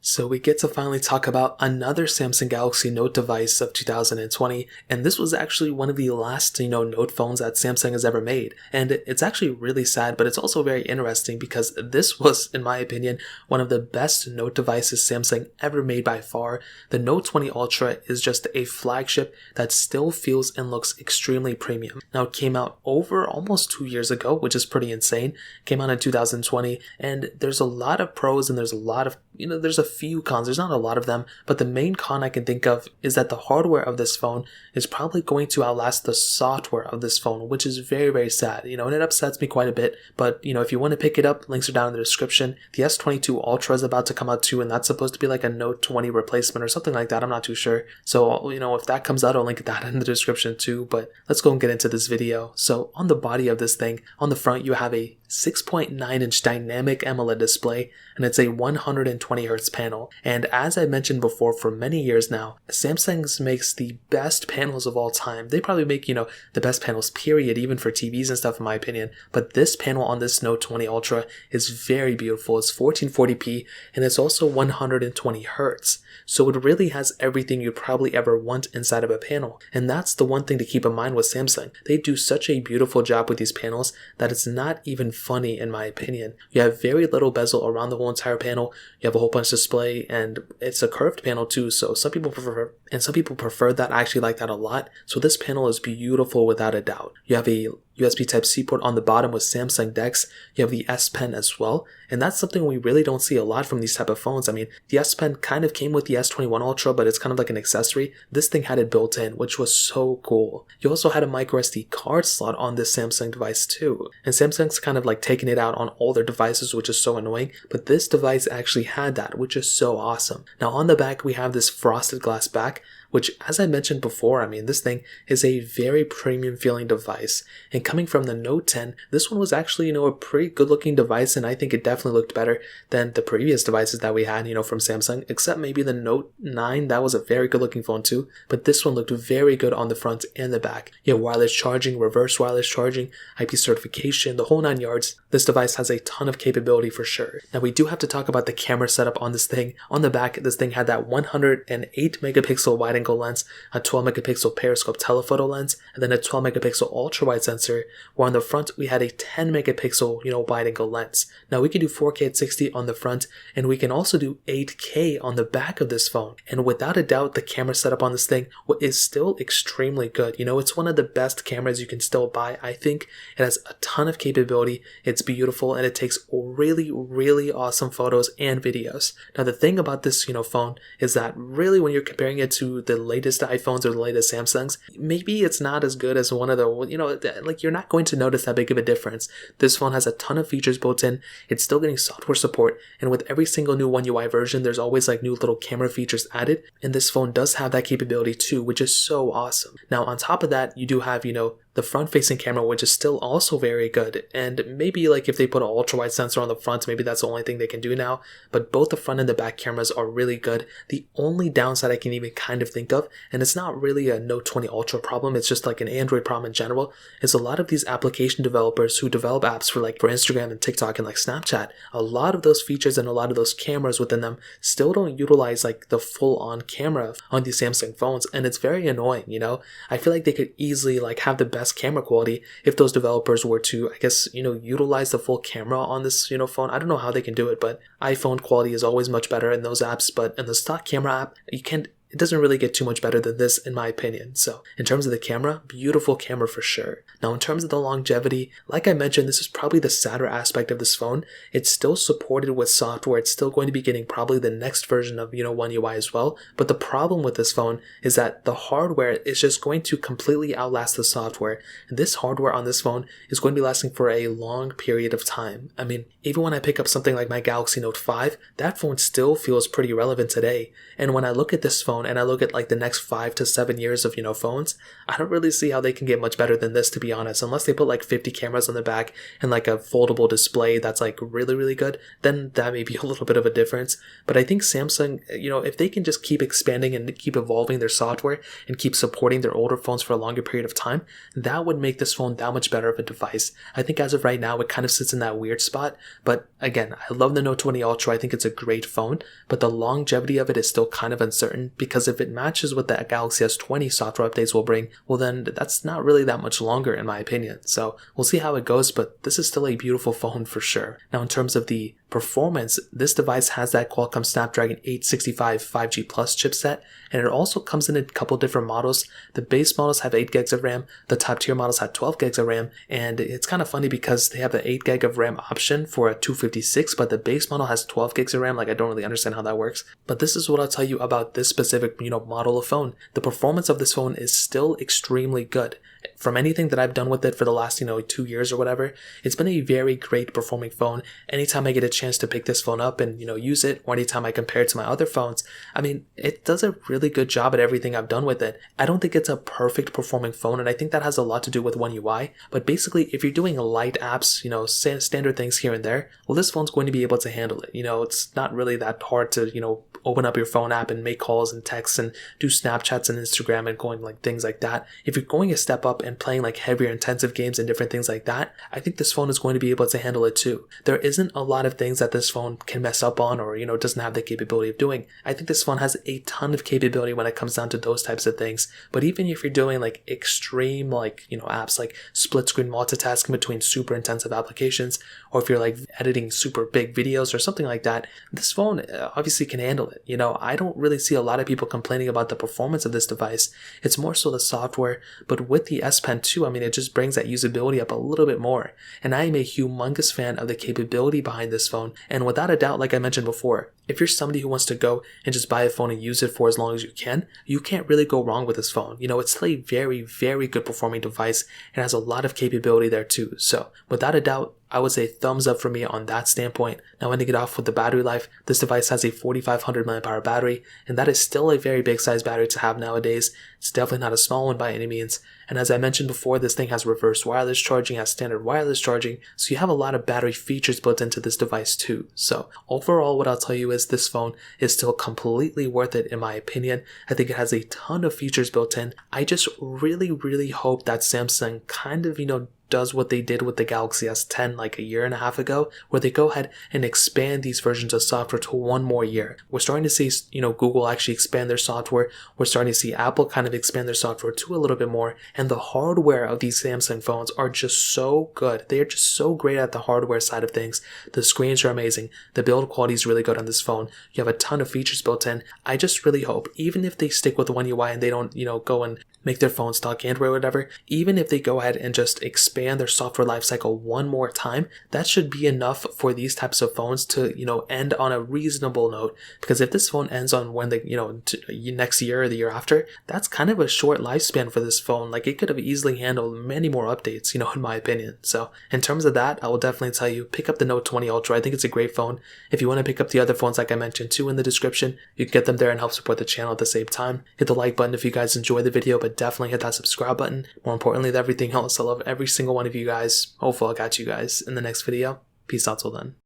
So we get to finally talk about another Samsung Galaxy Note device of 2020, and this was actually one of the last, Note phones that Samsung has ever made. And it's actually really sad, but it's also very interesting because this was, in my opinion, one of the best Note devices Samsung ever made by far. The Note 20 Ultra is just a flagship that still feels and looks extremely premium. Now, it came out over almost 2 years ago, which is pretty insane. It came out in 2020, and there's a lot of pros and there's a lot of, there's a few cons. There's not a lot of them, but the main con I can think of is that the hardware of this phone is probably going to outlast the software of this phone, which is very, very sad, and it upsets me quite a bit. But, if you want to pick it up, links are down in the description. The S22 Ultra is about to come out too, and that's supposed to be like a Note 20 replacement or something like that. I'm not too sure. So, if that comes out, I'll link that in the description too. But let's go and get into this video. So on the body of this thing, on the front, you have a 6.9-inch dynamic AMOLED display, and it's a 120Hz panel. And as I mentioned before, for many years now, Samsung makes the best panels of all time. They probably make, the best panels, period, even for TVs and stuff, in my opinion. But this panel on this Note 20 Ultra is very beautiful. It's 1440p, and it's also 120Hz. So it really has everything you'd probably ever want inside of a panel. And that's the one thing to keep in mind with Samsung. They do such a beautiful job with these panels that it's not even funny, in my opinion. You have very little bezel around the whole entire panel. You have a whole bunch display, and it's a curved panel too. So some people prefer that. I actually like that a lot. So this panel is beautiful without a doubt. You have a USB Type-C port on the bottom with Samsung DeX. You have the S Pen as well, and that's something we really don't see a lot from these type of phones. I mean, the S Pen kind of came with the S21 Ultra, but it's kind of like an accessory. This thing had it built in, which was so cool. You also had a microSD card slot on this Samsung device too, and Samsung's kind of like taking it out on all their devices, which is so annoying, but this device actually had that, which is so awesome. Now on the back, we have this frosted glass back, which, as I mentioned before, this thing is a very premium feeling device. And coming from the Note 10, this one was actually, a pretty good looking device, and I think it definitely looked better than the previous devices that we had, from Samsung, except maybe the Note 9. That was a very good looking phone too, but this one looked very good on the front and the back. You have wireless charging, reverse wireless charging, IP certification, the whole 9 yards. This device has a ton of capability for sure. Now we do have to talk about the camera setup on this thing. On the back, this thing had that 108 megapixel wide angle lens, a 12 megapixel periscope telephoto lens, and then a 12 megapixel ultra wide sensor, where on the front we had a 10 megapixel wide angle lens. Now we can do 4K at 60 on the front, and we can also do 8K on the back of this phone. And without a doubt, the camera setup on this thing is still extremely good. It's one of the best cameras you can still buy. I think it has a ton of capability, it's beautiful, and it takes really, really awesome photos and videos. Now the thing about this phone is that really when you're comparing it to the latest iPhones or the latest Samsungs, maybe it's not as good as one of the, you're not going to notice that big of a difference. This phone has a ton of features built in, it's still getting software support, and with every single new One UI version, there's always new little camera features added, and this phone does have that capability too, which is so awesome. Now on top of that, you do have, the front-facing camera, which is still also very good, and maybe if they put an ultra-wide sensor on the front, maybe that's the only thing they can do now, but both the front and the back cameras are really good. The only downside I can even kind of think of, and it's not really a Note 20 Ultra problem, it's just an Android problem in general, is a lot of these application developers who develop apps for Instagram and TikTok and Snapchat, a lot of those features and a lot of those cameras within them still don't utilize the full-on camera on these Samsung phones, and it's very annoying, I feel like they could easily have the best camera quality if those developers were to, utilize the full camera on this, phone. I don't know how they can do it, but iPhone quality is always much better in those apps, but in the stock camera app, it doesn't really get too much better than this, in my opinion. So in terms of the camera, beautiful camera for sure. Now in terms of the longevity, like I mentioned, this is probably the sadder aspect of this phone. It's still supported with software. It's still going to be getting probably the next version of, One UI as well. But the problem with this phone is that the hardware is just going to completely outlast the software. And this hardware on this phone is going to be lasting for a long period of time. Even when I pick up something like my Galaxy Note 5, that phone still feels pretty relevant today. And when I look at this phone, phone and I look at like the next 5 to 7 years of, phones, I don't really see how they can get much better than this, to be honest. Unless they put like 50 cameras on the back and like a foldable display that's like really, really good, then that may be a little bit of a difference. But I think Samsung, if they can just keep expanding and keep evolving their software and keep supporting their older phones for a longer period of time, that would make this phone that much better of a device. I think as of right now, it kind of sits in that weird spot. But again, I love the Note 20 Ultra. I think it's a great phone, but the longevity of it is still kind of uncertain, because if it matches what the Galaxy S20 software updates will bring, well then that's not really that much longer in my opinion. So we'll see how it goes, but this is still a beautiful phone for sure. Now in terms of the performance, this device has that Qualcomm Snapdragon 865 5G Plus chipset, and it also comes in a couple different models. The base models have 8 gigs of RAM, the top tier models have 12 gigs of RAM, and it's kind of funny because they have the 8 gig of RAM option for a 256, but the base model has 12 gigs of RAM. Like, I don't really understand how that works. But this is what I'll tell you about this specific, model of phone. The performance of this phone is still extremely good. From anything that I've done with it for the last, 2 years or whatever, it's been a very great performing phone. Anytime I get a chance to pick this phone up and, use it, or anytime I compare it to my other phones, I mean, it does a really good job at everything I've done with it. I don't think it's a perfect performing phone, and I think that has a lot to do with One UI. But basically, if you're doing light apps, standard things here and there, well, this phone's going to be able to handle it. It's not really that hard to, open up your phone app and make calls and texts and do Snapchats and Instagram and going like things like that. If you're going a step up and playing like heavier intensive games and different things like that, I think this phone is going to be able to handle it too. There isn't a lot of things that this phone can mess up on or, doesn't have the capability of doing. I think this phone has a ton of capability when it comes down to those types of things. But even if you're doing like extreme apps like split screen multitasking between super intensive applications, or if you're like editing super big videos or something like that, this phone obviously can handle it. I don't really see a lot of people complaining about the performance of this device. It's more so the software, but with the S Pen 2, it just brings that usability up a little bit more. And I am a humongous fan of the capability behind this phone. And without a doubt, like I mentioned before, if you're somebody who wants to go and just buy a phone and use it for as long as you can't really go wrong with this phone. It's still a very, very good performing device. It has a lot of capability there too. So without a doubt, I would say thumbs up for me on that standpoint. Now, ending it off with the battery life, this device has a 4500 mAh battery, and that is still a very big size battery to have nowadays. It's definitely not a small one by any means. And as I mentioned before, this thing has reverse wireless charging, has standard wireless charging, so you have a lot of battery features built into this device too. So overall, what I'll tell you is this phone is still completely worth it in my opinion. I think it has a ton of features built in. I just really, really hope that Samsung kind of, does what they did with the Galaxy S10 like a year and a half ago, where they go ahead and expand these versions of software to one more year. We're starting to see, Google actually expand their software. We're starting to see Apple kind of expand their software too a little bit more. And the hardware of these Samsung phones are just so good. They are just so great at the hardware side of things. The screens are amazing. The build quality is really good on this phone. You have a ton of features built in. I just really hope, even if they stick with One UI and they don't, go and make their phone stock Android or whatever, even if they go ahead and just expand their software lifecycle one more time, that should be enough for these types of phones to, end on a reasonable note. Because if this phone ends on when next year or the year after, that's kind of a short lifespan for this phone. Like, it could have easily handled many more updates, in my opinion. So in terms of that, I will definitely tell you, pick up the Note 20 Ultra. I think it's a great phone. If you want to pick up the other phones like I mentioned too in the description, you can get them there and help support the channel at the same time. Hit the like button if you guys enjoy the video, but definitely hit that subscribe button. More importantly than everything else, I love every single one of you guys. Hopefully I'll catch you guys in the next video. Peace out till then.